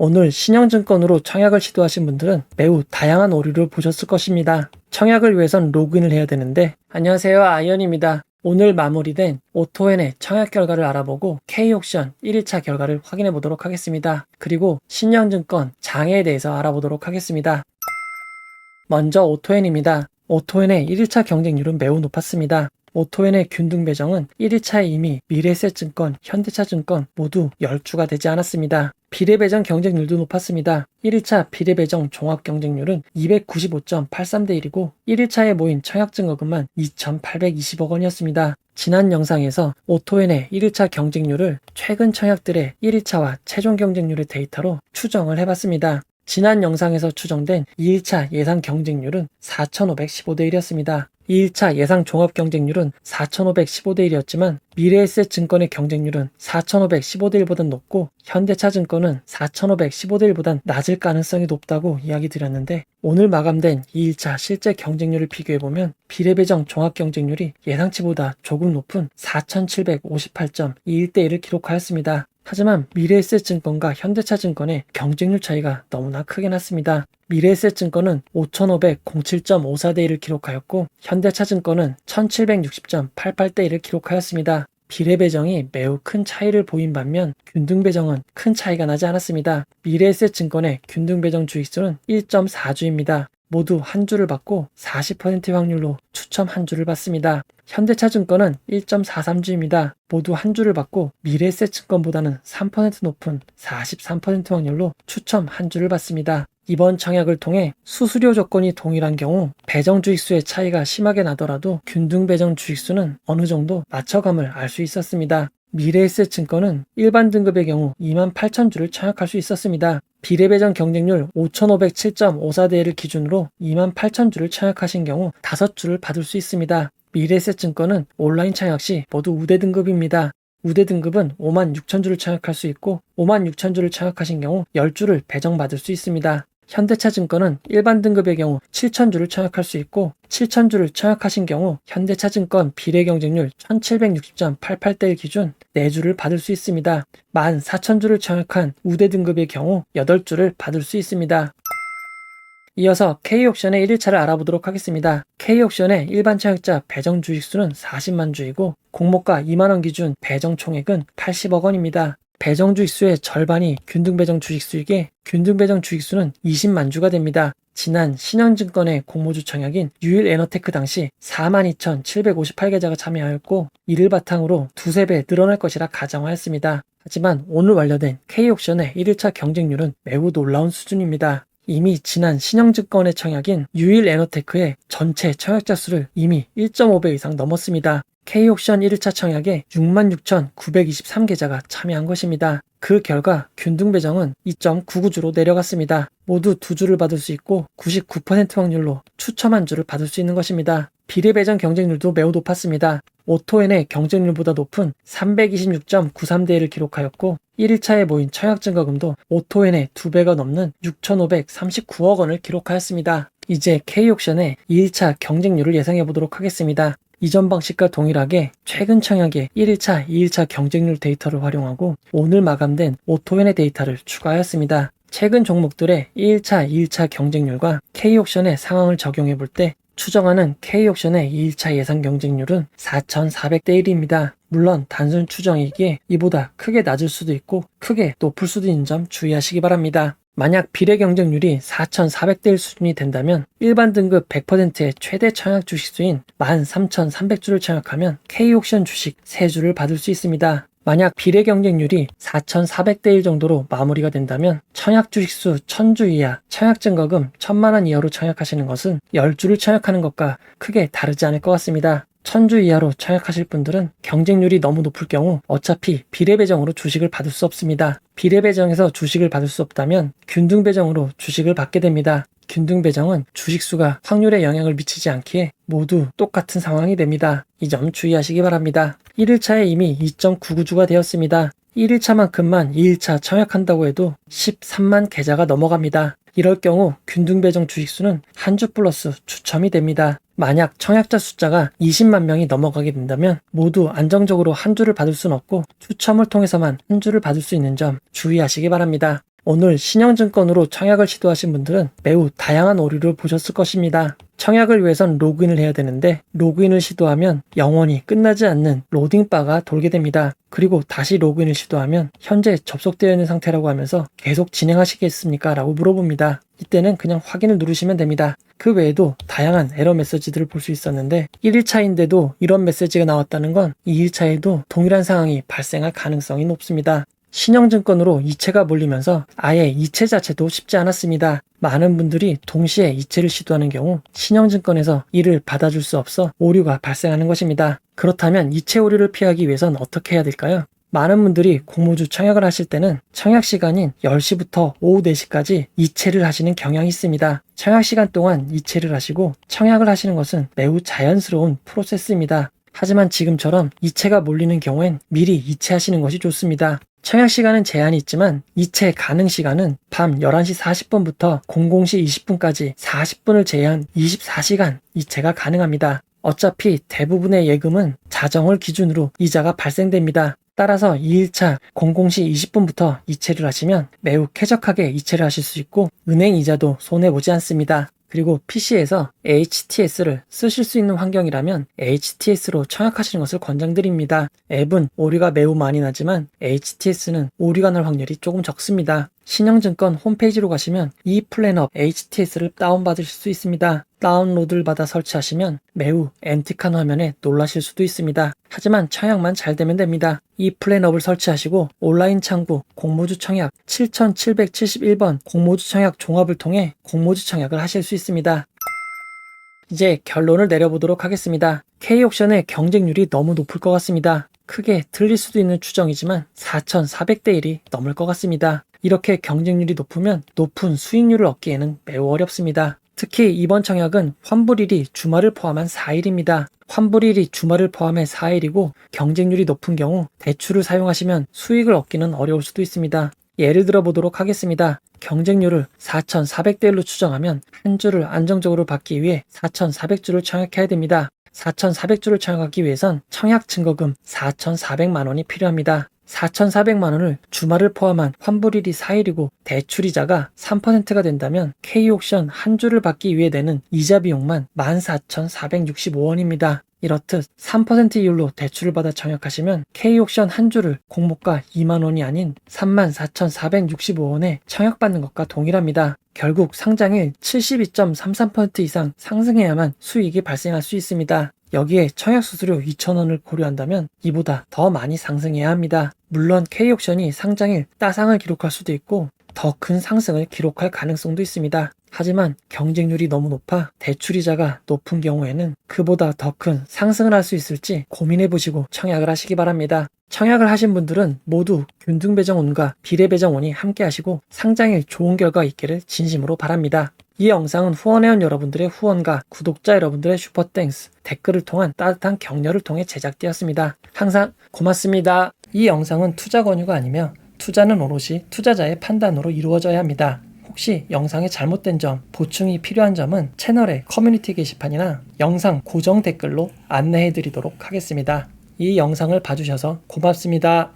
오늘 신영증권으로 청약을 시도하신 분들은 매우 다양한 오류를 보셨을 것입니다. 청약을 위해선 로그인을 해야 되는데, 안녕하세요, 아이언입니다. 오늘 마무리된 오토엔의 청약 결과를 알아보고 K옥션 1일차 결과를 확인해 보도록 하겠습니다. 그리고 신영증권 장애에 대해서 알아보도록 하겠습니다. 먼저 오토엔입니다. 오토엔의 1일차 경쟁률은 매우 높았습니다. 오토엔의 균등 배정은 1일차에 이미 미래에셋증권, 현대차증권 모두 10주가 되지 않았습니다. 비례배정 경쟁률도 높았습니다. 1일차 비례배정 종합 경쟁률은 295.83대 1이고 1일차에 모인 청약 증거금만 2,820억 원이었습니다. 지난 영상에서 오토엔의 1일차 경쟁률을 최근 청약들의 1일차와 최종 경쟁률의 데이터로 추정을 해봤습니다. 지난 영상에서 추정된 2일차 예상 경쟁률은 4,515대 1이었습니다. 2일차 예상 종합 경쟁률은 4,515대 1이었지만 미래에셋증권의 경쟁률은 4,515대 1보다 높고 현대차증권은 4,515대 1보다 낮을 가능성이 높다고 이야기 드렸는데, 오늘 마감된 2일차 실제 경쟁률을 비교해보면 비례배정 종합 경쟁률이 예상치보다 조금 높은 4,758.21대 1을 기록하였습니다. 하지만 미래에셋증권과 현대차증권의 경쟁률 차이가 너무나 크게 났습니다. 미래에셋증권은 5,507.54대 1을 기록하였고 현대차증권은 1,760.88대 1을 기록하였습니다. 비례배정이 매우 큰 차이를 보인 반면 균등배정은 큰 차이가 나지 않았습니다. 미래에셋증권의 균등배정 주익수는 1.4주입니다. 모두 한 주를 받고 40%의 확률로 추첨 한 주를 받습니다. 현대차증권은 1.43주입니다. 모두 한 주를 받고 미래에셋증권보다는 3% 높은 43% 확률로 추첨 한 주를 받습니다. 이번 청약을 통해 수수료 조건이 동일한 경우 배정 주익수의 차이가 심하게 나더라도 균등 배정 주익수는 어느 정도 맞춰감을 알 수 있었습니다. 미래에셋증권은 일반 등급의 경우 28,000주를 청약할 수 있었습니다. 비례배정 경쟁률 5,507.54대 1을 기준으로 28,000주를 청약하신 경우 5주를 받을 수 있습니다. 미래에셋증권은 온라인 청약 시 모두 우대 등급입니다. 우대 등급은 56,000주를 청약할 수 있고 56,000주를 청약하신 경우 10주를 배정받을 수 있습니다. 현대차증권은 일반 등급의 경우 7,000주를 청약할 수 있고 7,000주를 청약하신 경우 현대차증권 비례 경쟁률 1,760.88대 1 기준 4주를 받을 수 있습니다. 14,000주를 청약한 우대 등급의 경우 8주를 받을 수 있습니다. 이어서 K옥션의 1일차를 알아보도록 하겠습니다. K옥션의 일반 청약자 배정 주익수는 40만 주이고 공모가 2만원 기준 배정 총액은 80억 원입니다. 배정 주익수의 절반이 균등배정 주익수이기에 균등배정 주익수는 20만 주가 됩니다. 지난 신영증권의 공모주 청약인 유일에너테크 당시 42,758계좌가 참여하였고 이를 바탕으로 두세 배 늘어날 것이라 가정하였습니다. 하지만 오늘 완료된 K옥션의 1일차 경쟁률은 매우 놀라운 수준입니다. 이미 지난 신영증권의 청약인 유일에너테크의 전체 청약자 수를 이미 1.5배 이상 넘었습니다. K옥션 1일차 청약에 66,923계좌가 참여한 것입니다. 그 결과 균등배정은 2.99주로 내려갔습니다. 모두 2주를 받을 수 있고 99% 확률로 추첨 한 주를 받을 수 있는 것입니다. 비례배정 경쟁률도 매우 높았습니다. 오토엔의 경쟁률보다 높은 326.93대 1을 기록하였고 1일차에 모인 청약 증거금도 오토엔의 2배가 넘는 6,539억 원을 기록하였습니다. 이제 K옥션의 2일차 경쟁률을 예상해 보도록 하겠습니다. 이전 방식과 동일하게 최근 청약의 1일차, 2일차 경쟁률 데이터를 활용하고 오늘 마감된 오토엔의 데이터를 추가하였습니다. 최근 종목들의 1일차, 2일차 경쟁률과 K옥션의 상황을 적용해 볼 때 추정하는 K옥션의 2일차 예상 경쟁률은 4,400대 1입니다. 물론 단순 추정이기에 이보다 크게 낮을 수도 있고 크게 높을 수도 있는 점 주의하시기 바랍니다. 만약 비례 경쟁률이 4,400대 1 수준이 된다면 일반 등급 100%의 최대 청약 주식수인 13,300주를 청약하면 K옥션 주식 3주를 받을 수 있습니다. 만약 비례 경쟁률이 4,400대 1 정도로 마무리가 된다면 청약 주식수 1,000주 이하, 청약 증거금 1,000만원 이하로 청약하시는 것은 10주를 청약하는 것과 크게 다르지 않을 것 같습니다. 1,000주 이하로 청약하실 분들은 경쟁률이 너무 높을 경우 어차피 비례배정으로 주식을 받을 수 없습니다. 비례배정에서 주식을 받을 수 없다면 균등배정으로 주식을 받게 됩니다. 균등배정은 주식수가 확률에 영향을 미치지 않기에 모두 똑같은 상황이 됩니다. 이 점 주의하시기 바랍니다. 1일차에 이미 2.99주가 되었습니다. 1일차만큼만 2일차 청약한다고 해도 13만 계좌가 넘어갑니다. 이럴 경우 균등배정 주식수는 한 주 플러스 추첨이 됩니다. 만약 청약자 숫자가 20만 명이 넘어가게 된다면 모두 안정적으로 한 주를 받을 수는 없고 추첨을 통해서만 한 주를 받을 수 있는 점 주의하시기 바랍니다. 오늘 신영증권으로 청약을 시도하신 분들은 매우 다양한 오류를 보셨을 것입니다. 청약을 위해선 로그인을 해야 되는데 로그인을 시도하면 영원히 끝나지 않는 로딩바가 돌게 됩니다. 그리고 다시 로그인을 시도하면 현재 접속되어 있는 상태라고 하면서 계속 진행하시겠습니까? 라고 물어봅니다. 이때는 그냥 확인을 누르시면 됩니다. 그 외에도 다양한 에러 메시지들을 볼 수 있었는데 1일차인데도 이런 메시지가 나왔다는 건 2일차에도 동일한 상황이 발생할 가능성이 높습니다. 신영증권으로 이체가 몰리면서 아예 이체 자체도 쉽지 않았습니다. 많은 분들이 동시에 이체를 시도하는 경우 신영증권에서 이를 받아줄 수 없어 오류가 발생하는 것입니다. 그렇다면 이체 오류를 피하기 위해선 어떻게 해야 될까요? 많은 분들이 공모주 청약을 하실 때는 청약 시간인 10시부터 오후 4시까지 이체를 하시는 경향이 있습니다. 청약 시간 동안 이체를 하시고 청약을 하시는 것은 매우 자연스러운 프로세스입니다. 하지만 지금처럼 이체가 몰리는 경우엔 미리 이체하시는 것이 좋습니다. 청약 시간은 제한이 있지만 이체 가능 시간은 밤 11시 40분부터 00시 20분까지 40분을 제외한 24시간 이체가 가능합니다. 어차피 대부분의 예금은 자정을 기준으로 이자가 발생됩니다. 따라서 2일차 00시 20분부터 이체를 하시면 매우 쾌적하게 이체를 하실 수 있고 은행 이자도 손해보지 않습니다. 그리고 PC에서 HTS를 쓰실 수 있는 환경이라면 HTS로 청약하시는 것을 권장드립니다. 앱은 오류가 매우 많이 나지만 HTS는 오류가 날 확률이 조금 적습니다. 신영증권 홈페이지로 가시면 이 플래너 HTS를 다운받으실 수 있습니다. 다운로드를 받아 설치하시면 매우 앤틱한 화면에 놀라실 수도 있습니다. 하지만 청약만 잘 되면 됩니다. 이 플랜업을 설치하시고 온라인 창구 공모주 청약 7771번 공모주 청약 종합을 통해 공모주 청약을 하실 수 있습니다. 이제 결론을 내려보도록 하겠습니다. K옥션의 경쟁률이 너무 높을 것 같습니다. 크게 틀릴 수도 있는 추정이지만 4,400대 1이 넘을 것 같습니다. 이렇게 경쟁률이 높으면 높은 수익률을 얻기에는 매우 어렵습니다. 특히 이번 청약은 환불일이 주말을 포함한 4일입니다. 환불일이 주말을 포함해 4일이고 경쟁률이 높은 경우 대출을 사용하시면 수익을 얻기는 어려울 수도 있습니다. 예를 들어 보도록 하겠습니다. 경쟁률을 4,400대 1로 추정하면 한 주를 안정적으로 받기 위해 4,400주를 청약해야 됩니다. 4,400주를 청약하기 위해선 청약 증거금 4,400만 원이 필요합니다. 4,400만 원을 주말을 포함한 환불일이 4일이고 대출이자가 3%가 된다면 K옥션 한 주를 받기 위해 내는 이자 비용만 14,465원입니다. 이렇듯 3% 이율로 대출을 받아 청약하시면 K옥션 한 주를 공모가 2만 원이 아닌 34,465원에 청약받는 것과 동일합니다. 결국 상장일 72.33% 이상 상승해야만 수익이 발생할 수 있습니다. 여기에 청약수수료 2,000원을 고려한다면 이보다 더 많이 상승해야 합니다. 물론 K옥션이 상장일 따상을 기록할 수도 있고 더 큰 상승을 기록할 가능성도 있습니다. 하지만 경쟁률이 너무 높아 대출이자가 높은 경우에는 그보다 더 큰 상승을 할 수 있을지 고민해보시고 청약을 하시기 바랍니다. 청약을 하신 분들은 모두 균등배정운과 비례배정운이 함께 하시고 상장일 좋은 결과 있기를 진심으로 바랍니다. 이 영상은 후원회원 여러분들의 후원과 구독자 여러분들의 슈퍼땡스, 댓글을 통한 따뜻한 격려를 통해 제작되었습니다. 항상 고맙습니다. 이 영상은 투자 권유가 아니며 투자는 오롯이 투자자의 판단으로 이루어져야 합니다. 혹시 영상에 잘못된 점, 보충이 필요한 점은 채널의 커뮤니티 게시판이나 영상 고정 댓글로 안내해 드리도록 하겠습니다. 이 영상을 봐주셔서 고맙습니다.